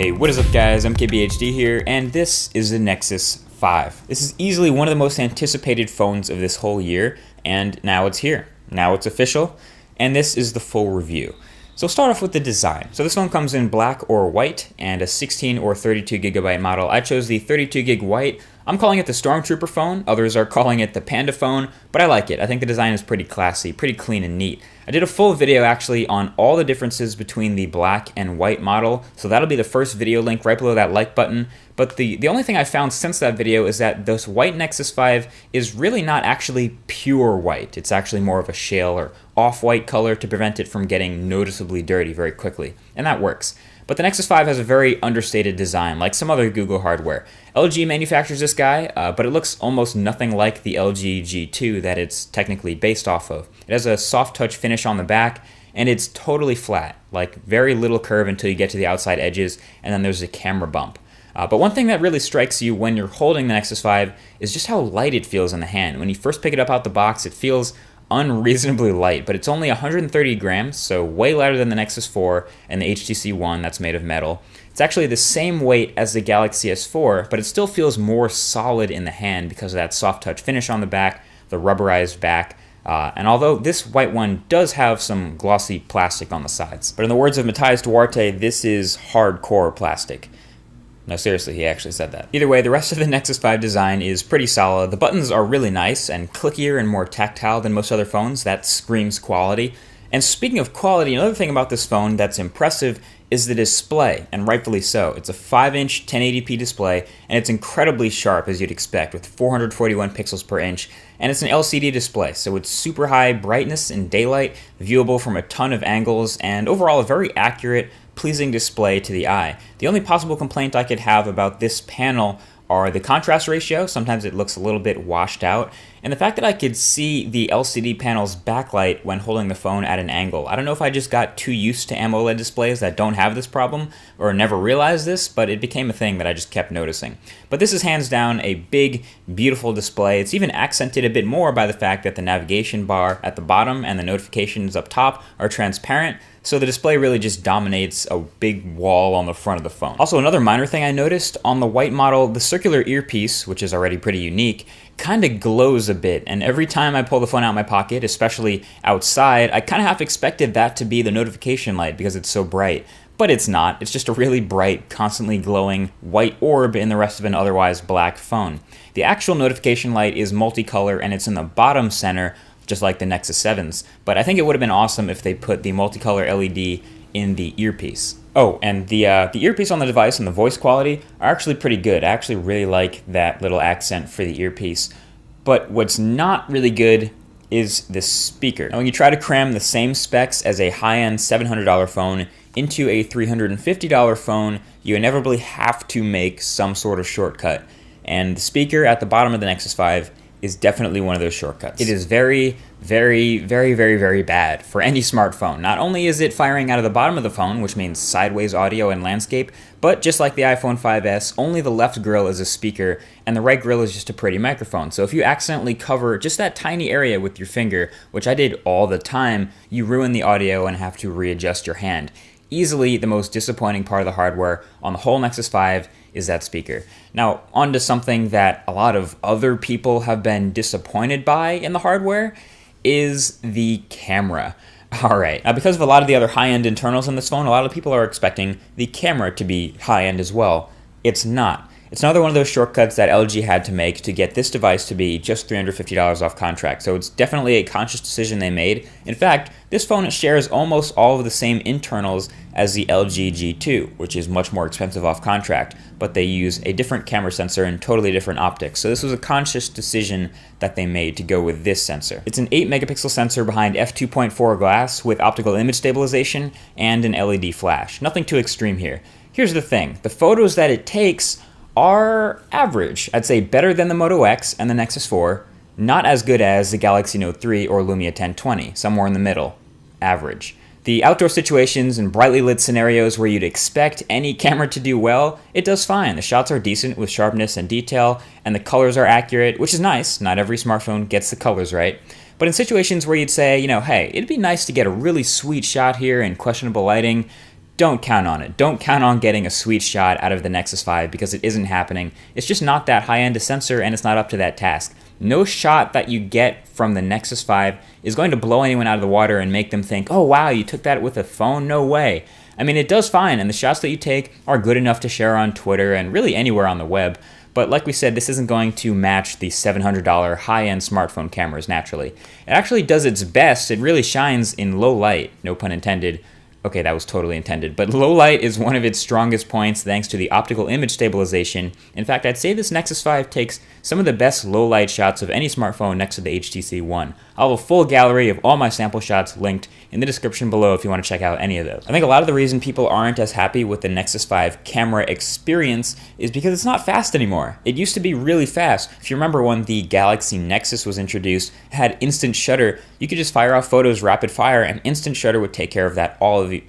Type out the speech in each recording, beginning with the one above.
Hey, what is up guys, MKBHD here, and this is the Nexus 5. This is easily one of the most anticipated phones of this whole year, and now it's here. Now it's official, and this is the full review. So start off with the design. So this phone comes in black or white, and a 16 or 32 gigabyte model. I chose the 32 gig white. I'm calling it the Stormtrooper phone, others are calling it the Panda phone, but I like it. I think the design is pretty classy, pretty clean and neat. I did a full video actually on all the differences between the black and white model, so that'll be the first video link right below that like button. But the only thing I found since that video is that this white Nexus 5 is really not actually pure white. It's actually more of a shale or off-white color to prevent it from getting noticeably dirty very quickly, and that works. But the Nexus 5 has a very understated design, like some other Google hardware. LG manufactures this guy, but it looks almost nothing like the LG G2 that it's technically based off of. It has a soft touch finish on the back, and it's totally flat, like very little curve until you get to the outside edges, and then there's a camera bump. But one thing that really strikes you when you're holding the Nexus 5 is just how light it feels in the hand. When you first pick it up out the box, it feels unreasonably light, but it's only 130 grams, so way lighter than the Nexus 4 and the HTC One that's made of metal. It's actually the same weight as the Galaxy S4, but it still feels more solid in the hand because of that soft touch finish on the back, the rubberized back, and although this white one does have some glossy plastic on the sides. But in the words of Matthias Duarte, this is hardcore plastic. No, seriously, he actually said that. Either way, the rest of the Nexus 5 design is pretty solid. The buttons are really nice and clickier and more tactile than most other phones. That screams quality. And speaking of quality, another thing about this phone that's impressive is the display, and rightfully so. It's a 5-inch 1080p display, and it's incredibly sharp as you'd expect with 441 pixels per inch, and it's an LCD display, so it's super high brightness in daylight, viewable from a ton of angles, and overall a very accurate, pleasing display to the eye. The only possible complaint I could have about this panel are the contrast ratio. Sometimes it looks a little bit washed out, and the fact that I could see the LCD panel's backlight when holding the phone at an angle. I don't know if I just got too used to AMOLED displays that don't have this problem, or never realized this, but it became a thing that I just kept noticing. But this is hands down a big, beautiful display. It's even accented a bit more by the fact that the navigation bar at the bottom and the notifications up top are transparent, so the display really just dominates a big wall on the front of the phone. Also, another minor thing I noticed, on the white model, the circular earpiece, which is already pretty unique, kind of glows a bit, and every time I pull the phone out of my pocket, especially outside, I kind of half expected that to be the notification light because it's so bright. But it's not. It's just a really bright, constantly glowing white orb in the rest of an otherwise black phone. The actual notification light is multicolor, and it's in the bottom center, just like the Nexus 7's, but I think it would have been awesome if they put the multicolor LED in the earpiece. Oh, and the earpiece on the device and the voice quality are actually pretty good. I actually really like that little accent for the earpiece. But what's not really good is the speaker. Now, when you try to cram the same specs as a high-end $700 phone into a $350 phone, you inevitably have to make some sort of shortcut. And the speaker at the bottom of the Nexus 5 is definitely one of those shortcuts. It is very, very, very, very, very bad for any smartphone. Not only is it firing out of the bottom of the phone, which means sideways audio and landscape, but just like the iPhone 5S, only the left grill is a speaker, and the right grill is just a pretty microphone. So if you accidentally cover just that tiny area with your finger, which I did all the time, you ruin the audio and have to readjust your hand. Easily the most disappointing part of the hardware on the whole Nexus 5 is that speaker. Now, on to something that a lot of other people have been disappointed by in the hardware is the camera. Alright, now because of a lot of the other high-end internals in this phone, a lot of people are expecting the camera to be high-end as well. It's not. It's another one of those shortcuts that LG had to make to get this device to be just $350 off contract, so it's definitely a conscious decision they made. In fact, this phone shares almost all of the same internals as the LG G2, which is much more expensive off contract, but they use a different camera sensor and totally different optics, so this was a conscious decision that they made to go with this sensor. It's an 8 megapixel sensor behind f2.4 glass with optical image stabilization and an LED flash. Nothing too extreme here. Here's the thing, the photos that it takes are average. I'd say better than the Moto X and the Nexus 4, not as good as the Galaxy Note 3 or Lumia 1020, somewhere in the middle. Average. The outdoor situations and brightly lit scenarios where you'd expect any camera to do well, it does fine. The shots are decent with sharpness and detail, and the colors are accurate, which is nice. Not every smartphone gets the colors right. But in situations where you'd say, hey, it'd be nice to get a really sweet shot here in questionable lighting, don't count on it. Don't count on getting a sweet shot out of the Nexus 5 because it isn't happening. It's just not that high-end a sensor and it's not up to that task. No shot that you get from the Nexus 5 is going to blow anyone out of the water and make them think, oh wow, you took that with a phone? No way. I mean, it does fine, and the shots that you take are good enough to share on Twitter and really anywhere on the web. But like we said, this isn't going to match the $700 high-end smartphone cameras naturally. It actually does its best. It really shines in low light, no pun intended. Okay, that was totally intended, but low light is one of its strongest points thanks to the optical image stabilization. In fact, I'd say this Nexus 5 takes some of the best low light shots of any smartphone next to the HTC One. I'll have a full gallery of all my sample shots linked in the description below if you want to check out any of those. I think a lot of the reason people aren't as happy with the Nexus 5 camera experience is because it's not fast anymore. It used to be really fast. If you remember when the Galaxy Nexus was introduced, it had instant shutter. You could just fire off photos rapid fire and instant shutter would take care of that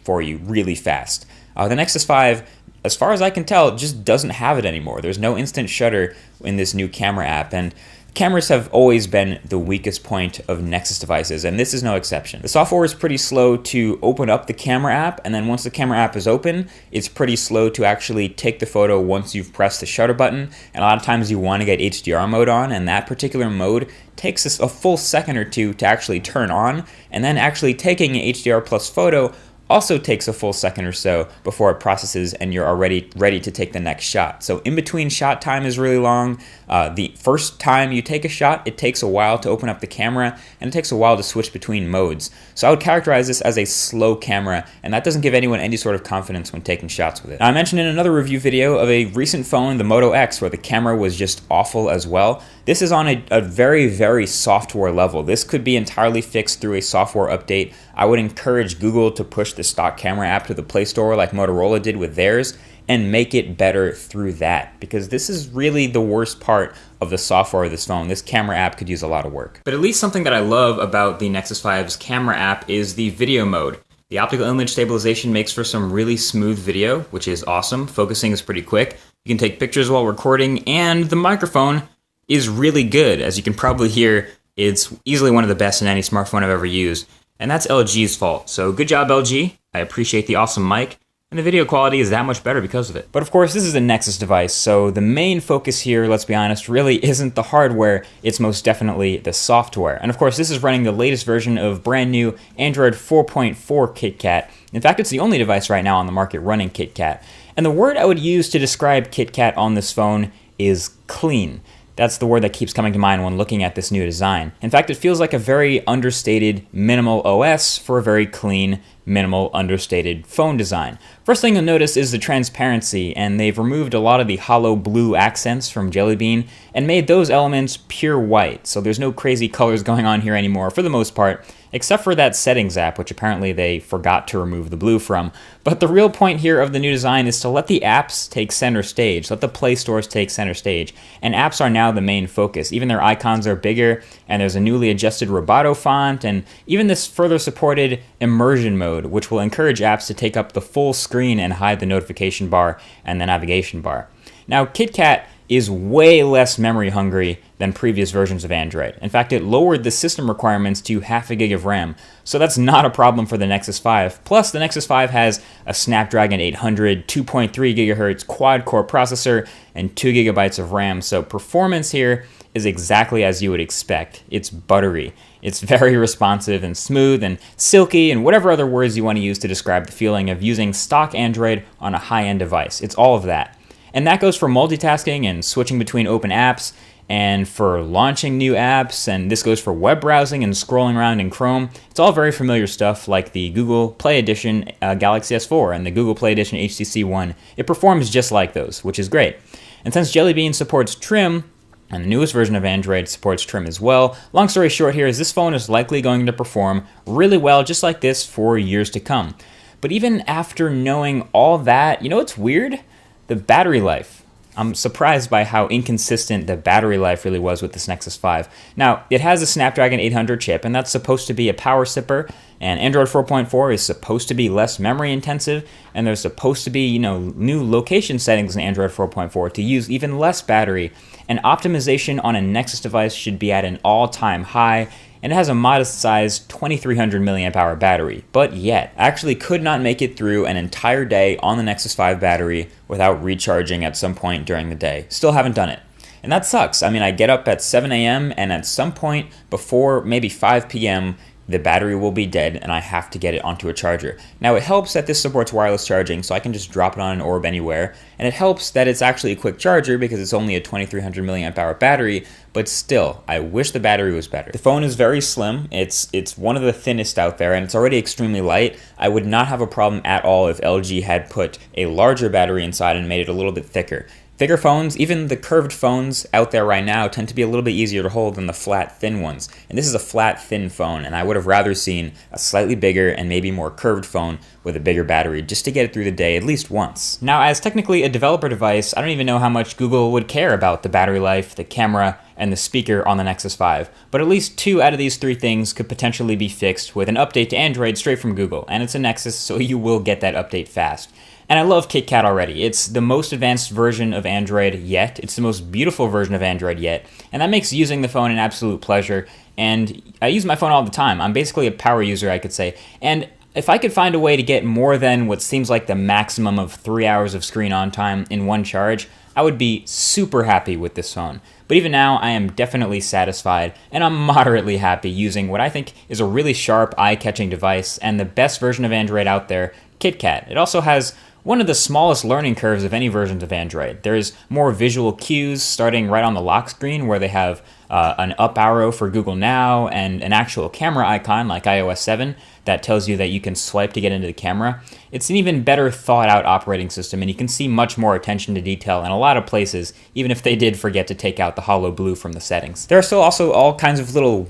for you really fast. The Nexus 5, as far as I can tell, just doesn't have it anymore. There's no instant shutter in this new camera app, and cameras have always been the weakest point of Nexus devices, and this is no exception. The software is pretty slow to open up the camera app, and then once the camera app is open, it's pretty slow to actually take the photo once you've pressed the shutter button. And a lot of times you want to get HDR mode on, and that particular mode takes a full second or two to actually turn on, and then actually taking an HDR plus photo also takes a full second or so before it processes and you're already ready to take the next shot. So in between shot time is really long. The first time you take a shot, it takes a while to open up the camera and it takes a while to switch between modes. So I would characterize this as a slow camera, and that doesn't give anyone any sort of confidence when taking shots with it. Now, I mentioned in another review video of a recent phone, the Moto X, where the camera was just awful as well. This is on a very, very software level. This could be entirely fixed through a software update. I would encourage Google to push the stock camera app to the Play Store like Motorola did with theirs and make it better through that, because this is really the worst part of the software of this phone. This camera app could use a lot of work. But at least something that I love about the Nexus 5's camera app is the video mode. The optical image stabilization makes for some really smooth video, which is awesome. Focusing is pretty quick. You can take pictures while recording, and the microphone is really good. As you can probably hear, it's easily one of the best in any smartphone I've ever used. And that's LG's fault. So good job, LG. I appreciate the awesome mic. And the video quality is that much better because of it. But of course, this is a Nexus device, so the main focus here, let's be honest, really isn't the hardware, it's most definitely the software. And of course, this is running the latest version of brand new Android 4.4 KitKat. In fact, it's the only device right now on the market running KitKat. And the word I would use to describe KitKat on this phone is clean. That's the word that keeps coming to mind when looking at this new design. In fact, it feels like a very understated, minimal OS for a very clean, minimal, understated phone design. First thing you'll notice is the transparency, and they've removed a lot of the hollow blue accents from Jelly Bean and made those elements pure white, so there's no crazy colors going on here anymore for the most part, except for that settings app, which apparently they forgot to remove the blue from. But the real point here of the new design is to let the apps take center stage, let the Play Stores take center stage, and apps are now the main focus. Even their icons are bigger, and there's a newly adjusted Roboto font, and even this further supported immersion mode, which will encourage apps to take up the full screen and hide the notification bar and the navigation bar. Now, KitKat is way less memory hungry than previous versions of Android. In fact, it lowered the system requirements to half a gig of RAM, so that's not a problem for the Nexus 5. Plus, the Nexus 5 has a Snapdragon 800 2.3 GHz quad-core processor and 2 GB of RAM, so performance here is exactly as you would expect. It's buttery. It's very responsive and smooth and silky and whatever other words you want to use to describe the feeling of using stock Android on a high-end device. It's all of that. And that goes for multitasking and switching between open apps, and for launching new apps, and this goes for web browsing and scrolling around in Chrome. It's all very familiar stuff like the Google Play Edition Galaxy S4 and the Google Play Edition HTC One. It performs just like those, which is great. And since Jelly Bean supports trim, and the newest version of Android supports trim as well, long story short here is this phone is likely going to perform really well just like this for years to come. But even after knowing all that, you know what's weird? The battery life. I'm surprised by how inconsistent the battery life really was with this Nexus 5. Now, it has a Snapdragon 800 chip, and that's supposed to be a power sipper, and Android 4.4 is supposed to be less memory intensive, and there's supposed to be, new location settings in Android 4.4 to use even less battery, and optimization on a Nexus device should be at an all-time high. and it has a modest-sized 2300 milliamp hour battery, but yet, I actually could not make it through an entire day on the Nexus 5 battery without recharging at some point during the day. Still haven't done it. And that sucks. I mean, I get up at 7 a.m. and at some point before maybe 5 p.m., the battery will be dead and I have to get it onto a charger. Now it helps that this supports wireless charging, so I can just drop it on an orb anywhere, and it helps that it's actually a quick charger because it's only a 2300 milliamp hour battery, but still, I wish the battery was better. The phone is very slim, it's one of the thinnest out there, and it's already extremely light. I would not have a problem at all if LG had put a larger battery inside and made it a little bit thicker. Thicker phones, even the curved phones out there right now, tend to be a little bit easier to hold than the flat, thin ones. And this is a flat, thin phone, and I would have rather seen a slightly bigger and maybe more curved phone with a bigger battery just to get it through the day at least once. Now, as technically a developer device, I don't even know how much Google would care about the battery life, the camera, and the speaker on the Nexus 5. But at least 2 out of these 3 things could potentially be fixed with an update to Android straight from Google. And it's a Nexus, so you will get that update fast. And I love KitKat already. It's the most advanced version of Android yet. It's the most beautiful version of Android yet. And that makes using the phone an absolute pleasure. And I use my phone all the time. I'm basically a power user, I could say. And if I could find a way to get more than what seems like the maximum of 3 hours of screen on time in one charge, I would be super happy with this phone. But even now, I am definitely satisfied, and I'm moderately happy using what I think is a really sharp, eye-catching device and the best version of Android out there, KitKat. It also has one of the smallest learning curves of any versions of Android. There's more visual cues starting right on the lock screen where they have an up arrow for Google Now and an actual camera icon like iOS 7 that tells you that you can swipe to get into the camera. It's an even better thought out operating system, and you can see much more attention to detail in a lot of places, even if they did forget to take out the hollow blue from the settings. There are still also all kinds of little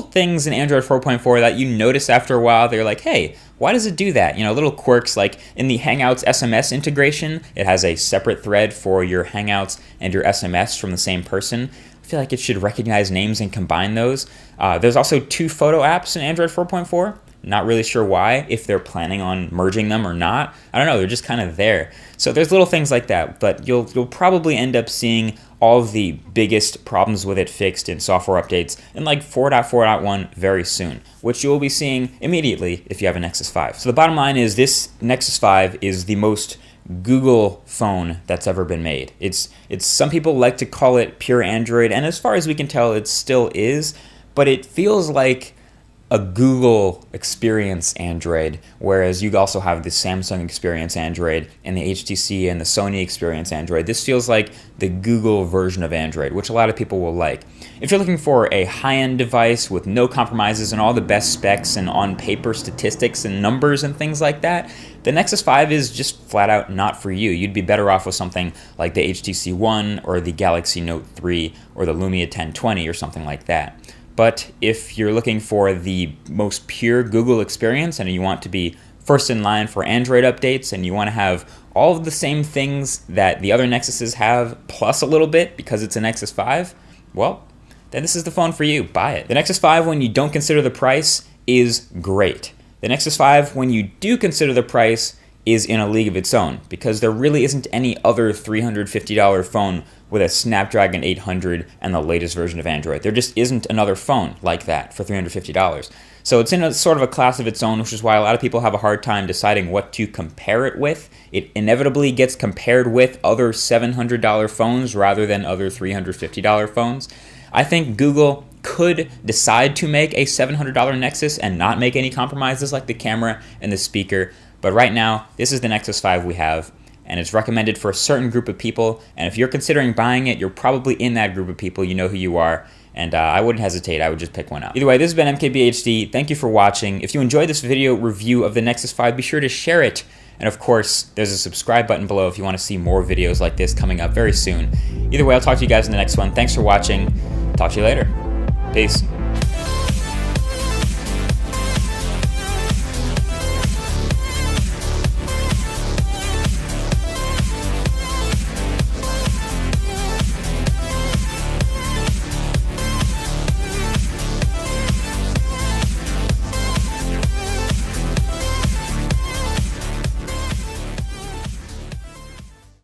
things in Android 4.4 that you notice after a while. They're like, hey, why does it do that? You know, little quirks like in the Hangouts SMS integration, it has a separate thread for your Hangouts and your SMS from the same person. I feel like it should recognize names and combine those. There's also 2 photo apps in Android 4.4. Not really sure why, if they're planning on merging them or not. I don't know, they're just kind of there. So there's little things like that, but you'll probably end up seeing all of the biggest problems with it fixed in software updates in like 4.4.1 very soon, which you'll be seeing immediately if you have a Nexus 5. So the bottom line is this Nexus 5 is the most Google phone that's ever been made. It's some people like to call it pure Android, and as far as we can tell, it still is, but it feels like a Google experience Android, whereas you also have the Samsung experience Android and the HTC and the Sony experience Android. This feels like the Google version of Android, which a lot of people will like. If you're looking for a high-end device with no compromises and all the best specs and on-paper statistics and numbers and things like that, the Nexus 5 is just flat out not for you. You'd be better off with something like the HTC One or the Galaxy Note 3 or the Lumia 1020 or something like that. But if you're looking for the most pure Google experience and you want to be first in line for Android updates and you want to have all of the same things that the other Nexuses have plus a little bit because it's a Nexus 5, well, then this is the phone for you. Buy it. The Nexus 5, when you don't consider the price, is great. The Nexus 5, when you do consider the price, is in a league of its own because there really isn't any other $350 phone with a Snapdragon 800 and the latest version of Android. There just isn't another phone like that for $350. So it's in a sort of a class of its own, which is why a lot of people have a hard time deciding what to compare it with. It inevitably gets compared with other $700 phones rather than other $350 phones. I think Google could decide to make a $700 Nexus and not make any compromises like the camera and the speaker, but right now, this is the Nexus 5 we have, and it's recommended for a certain group of people, and if you're considering buying it, you're probably in that group of people. You know who you are, and I wouldn't hesitate. I would just pick one up. Either way, this has been MKBHD. Thank you for watching. If you enjoyed this video review of the Nexus 5, be sure to share it, and of course, there's a subscribe button below if you want to see more videos like this coming up very soon. Either way, I'll talk to you guys in the next one. Thanks for watching. Talk to you later. Peace.